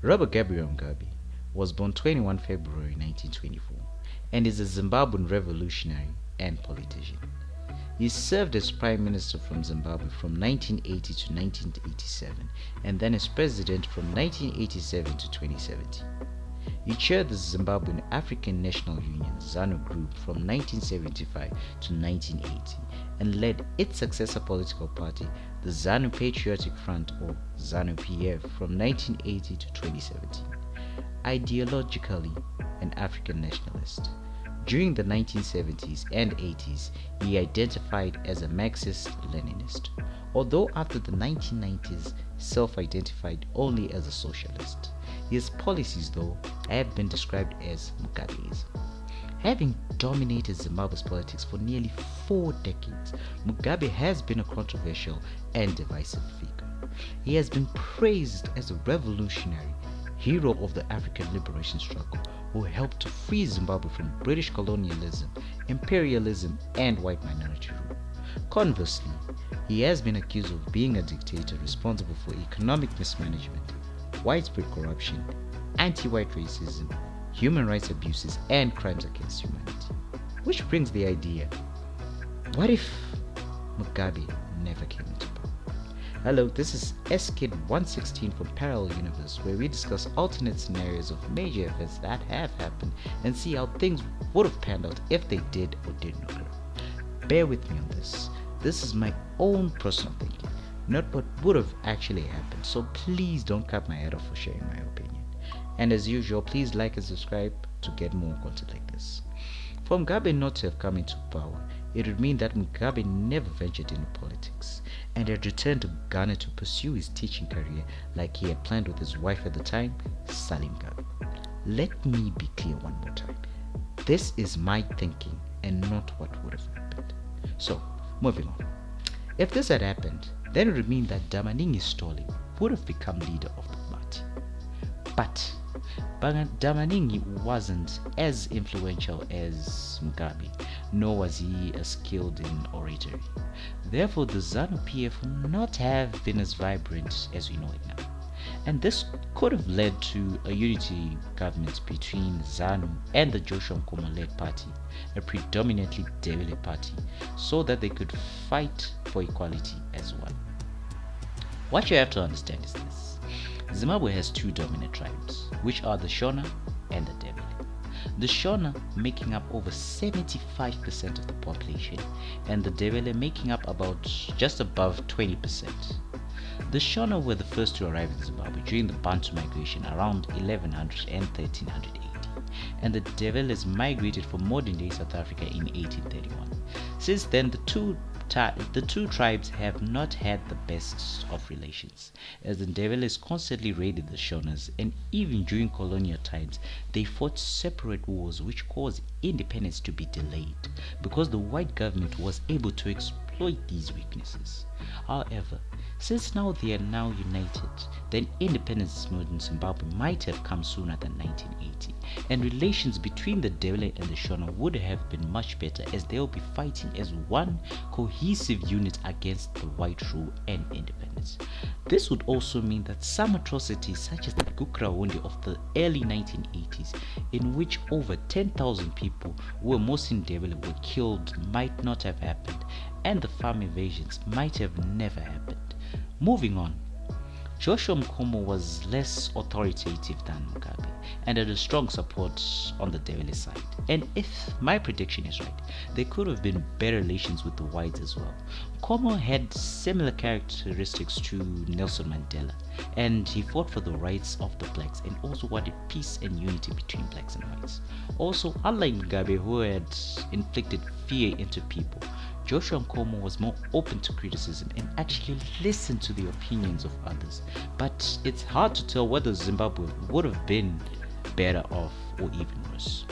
Robert Mugabe was born 21 February 1924 and is a Zimbabwean revolutionary and politician. He served as Prime Minister from Zimbabwe from 1980 to 1987 and then as President from 1987 to 2017. He chaired the Zimbabwean African National Union ZANU group from 1975 to 1980 and led its successor political party, the ZANU Patriotic Front or ZANU-PF from 1980 to 2017. Ideologically an African nationalist, during the 1970s and 80s he identified as a Marxist-Leninist, although after the 1990s self-identified only as a socialist. His policies, though, have been described as Mugabeism. Having dominated Zimbabwe's politics for nearly 4 decades, Mugabe has been a controversial and divisive figure. He has been praised as a revolutionary, hero of the African liberation struggle who helped to free Zimbabwe from British colonialism, imperialism, and white minority rule. Conversely, he has been accused of being a dictator responsible for economic mismanagement, widespread corruption, anti-white racism, human rights abuses, and crimes against humanity. Which brings the idea, what if Mugabe never came into power? Hello, this is SKid116 from Parallel Universe, where we discuss alternate scenarios of major events that have happened and see how things would have panned out if they did or didn't occur. Bear with me on this. This is my own personal thinking, not what would have actually happened, so please don't cut my head off for sharing my opinion. And as usual, please like and subscribe to get more content like this. For Mugabe not to have come into power, it would mean that Mugabe never ventured into politics and had returned to Ghana to pursue his teaching career like he had planned with his wife at the time, Sally Mugabe. Let me be clear one more time. This is my thinking and not what would have happened. So, moving on. If this had happened, then it would mean that Dlamini Stoli would have become leader of the party. But Dlamini wasn't as influential as Mugabe, nor was he as skilled in oratory. Therefore, the ZANU-PF would not have been as vibrant as we know it now. And this could have led to a unity government between ZANU and the Joshua Nkomo-led party, a predominantly Ndebele party, so that they could fight for equality as one. What you have to understand is this. Zimbabwe has 2 dominant tribes, which are the Shona and the Ndebele. The Shona making up over 75% of the population, and the Ndebele making up about just above 20%. The Shona were the first to arrive in Zimbabwe during the Bantu migration around 1100 and 1300 AD, and the Ndebeles migrated from modern-day South Africa in 1831. Since then, the two tribes have not had the best of relations, as the Ndebeles constantly raided the Shonas, and even during colonial times they fought separate wars which caused independence to be delayed because the white government was able to exploit these weaknesses. However, since now they are now united, then independence mode in Zimbabwe might have come sooner than 1980, and relations between the Ndebele and the Shona would have been much better as they will be fighting as one cohesive unit against the white rule and independence. This would also mean that some atrocities such as the Gukrahundi of the early 1980s, in which over 10,000 people who were mostly Ndebele were killed, might not have happened, and the farm invasions might have never happened. Moving on, Joshua Nkomo was less authoritative than Mugabe and had a strong support on the Ndebele side. And if my prediction is right, there could have been better relations with the whites as well. Nkomo had similar characteristics to Nelson Mandela, and he fought for the rights of the blacks and also wanted peace and unity between blacks and whites. Also, unlike Mugabe, who had inflicted fear into people, Joshua Nkomo was more open to criticism and actually listened to the opinions of others. But it's hard to tell whether Zimbabwe would have been better off or even worse.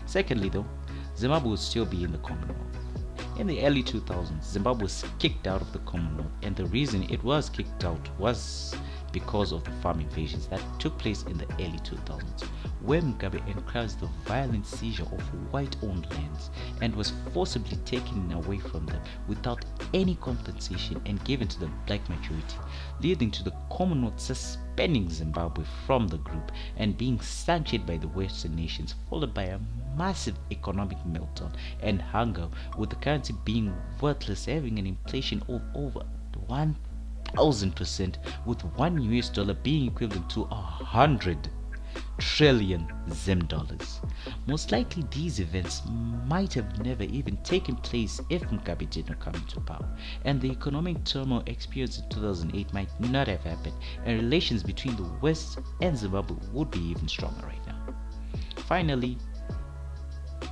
Secondly though, Zimbabwe would still be in the Commonwealth. In the early 2000s, Zimbabwe was kicked out of the Commonwealth, and the reason it was kicked out was because of the farm invasions that took place in the early 2000s, where Mugabe encouraged the violent seizure of white-owned lands and was forcibly taken away from them without any compensation and given to the black majority, leading to the Commonwealth suspending Zimbabwe from the group and being sanctioned by the Western nations, followed by a massive economic meltdown and hunger, with the currency being worthless, having an inflation of over 1,000%, with $1 being equivalent to 100 trillion Zim dollars. Most likely these events might have never even taken place if Mugabe did not come into power, and the economic turmoil experienced in 2008 might not have happened, and relations between the West and Zimbabwe would be even stronger right now. Finally,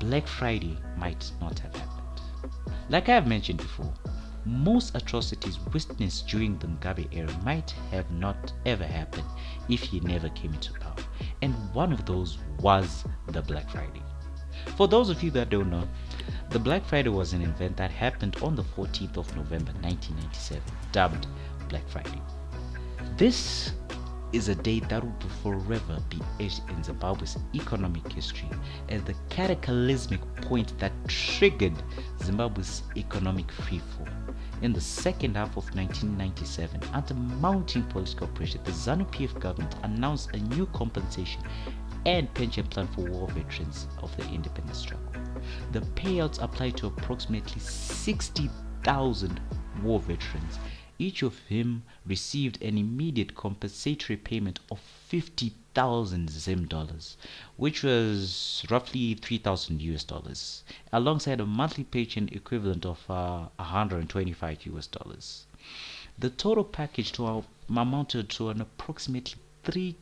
Black Friday might not have happened. Like I have mentioned before, most atrocities witnessed during the Mugabe era might have not ever happened if he never came into power, and one of those was the Black Friday. For those of you that don't know, the Black Friday was an event that happened on the 14th of November 1997, dubbed Black Friday. This is a day that will forever be etched in Zimbabwe's economic history as the cataclysmic point that triggered Zimbabwe's economic freefall. In the second half of 1997, under mounting political pressure, the ZANU-PF government announced a new compensation and pension plan for war veterans of the independence struggle. The payouts applied to approximately 60,000 war veterans. Each of whom received an immediate compensatory payment of 50,000 Zim dollars, which was roughly $3,000, alongside a monthly pension equivalent of $125. The total package amounted to an approximately 3%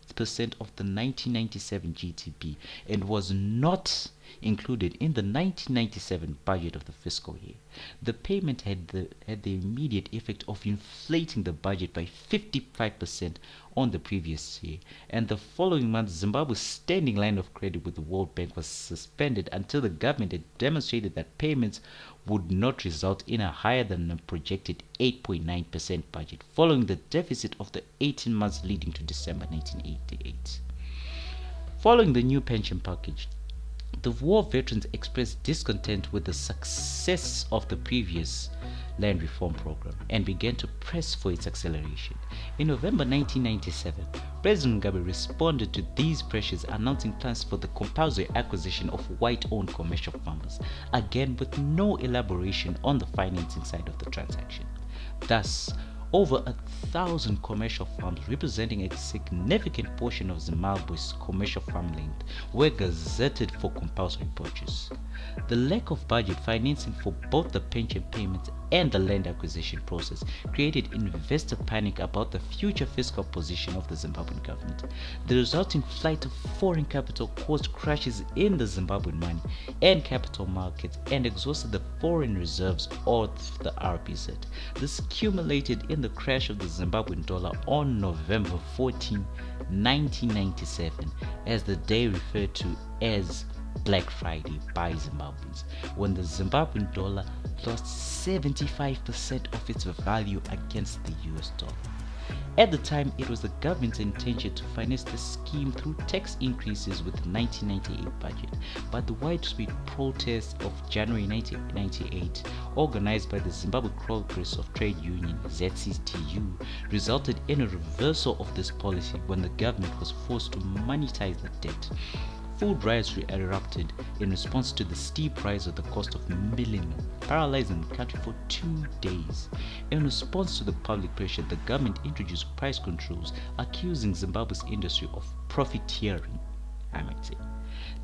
of the 1997 GDP and was not included in the 1997 budget of the fiscal year. The payment had the immediate effect of inflating the budget by 55% on the previous year, and the following month Zimbabwe's standing line of credit with the World Bank was suspended until the government had demonstrated that payments would not result in a higher than a projected 8.9% budget, following the deficit of the 18 months leading to December 1988. Following the new pension package, the war veterans expressed discontent with the success of the previous land reform program and began to press for its acceleration. In November 1997, President Mugabe responded to these pressures, announcing plans for the compulsory acquisition of white-owned commercial farmers, again with no elaboration on the financing side of the transaction. Thus, over 1,000 commercial farms, representing a significant portion of Zimbabwe's commercial farmland, were gazetted for compulsory purchase. The lack of budget financing for both the pension payments and the land acquisition process created investor panic about the future fiscal position of the Zimbabwean government. The resulting flight of foreign capital caused crashes in the Zimbabwean money and capital markets and exhausted the foreign reserves of the RPZ. This accumulated in the crash of the Zimbabwean dollar on November 14, 1997, as the day referred to as Black Friday by Zimbabweans, when the Zimbabwean dollar lost 75% of its value against the US dollar. At the time, it was the government's intention to finance the scheme through tax increases with the 1998 budget, but the widespread protests of January 1998, organized by the Zimbabwe Congress of Trade Union (ZCTU), resulted in a reversal of this policy when the government was forced to monetize the debt. Food riots erupted in response to the steep rise of the cost of milling, paralyzing the country for 2 days. In response to the public pressure, the government introduced price controls, accusing Zimbabwe's industry of profiteering, I might say.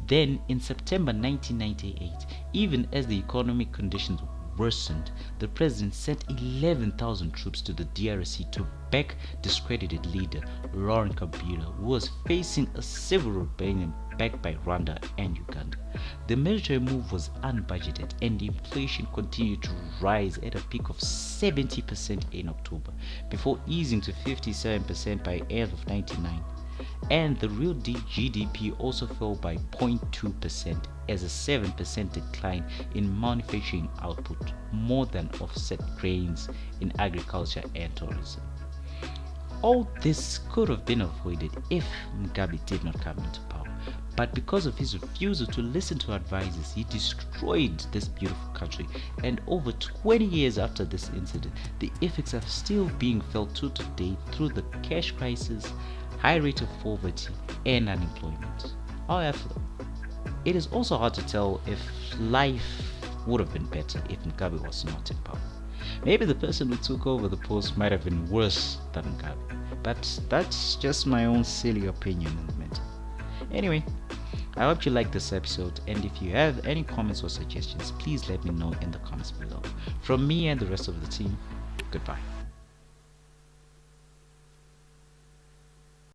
Then, in September 1998, even as the economic conditions worsened, the president sent 11,000 troops to the DRC to back discredited leader Laurent Kabila, who was facing a civil rebellion backed by Rwanda and Uganda. The military move was unbudgeted, and inflation continued to rise at a peak of 70% in October, before easing to 57% by end of 1999. And the real GDP also fell by 0.2% as a 7% decline in manufacturing output more than offset gains in agriculture and tourism. All this could have been avoided if Mugabe did not come into power. But because of his refusal to listen to advisors, he destroyed this beautiful country. And over 20 years after this incident, the effects are still being felt to today through the cash crisis, high rate of poverty, and unemployment. However, it is also hard to tell if life would have been better if Mugabe was not in power. Maybe the person who took over the post might have been worse than Mugabe, but that's just my own silly opinion on the matter. Anyway, I hope you liked this episode, and if you have any comments or suggestions, please let me know in the comments below. From me and the rest of the team, goodbye.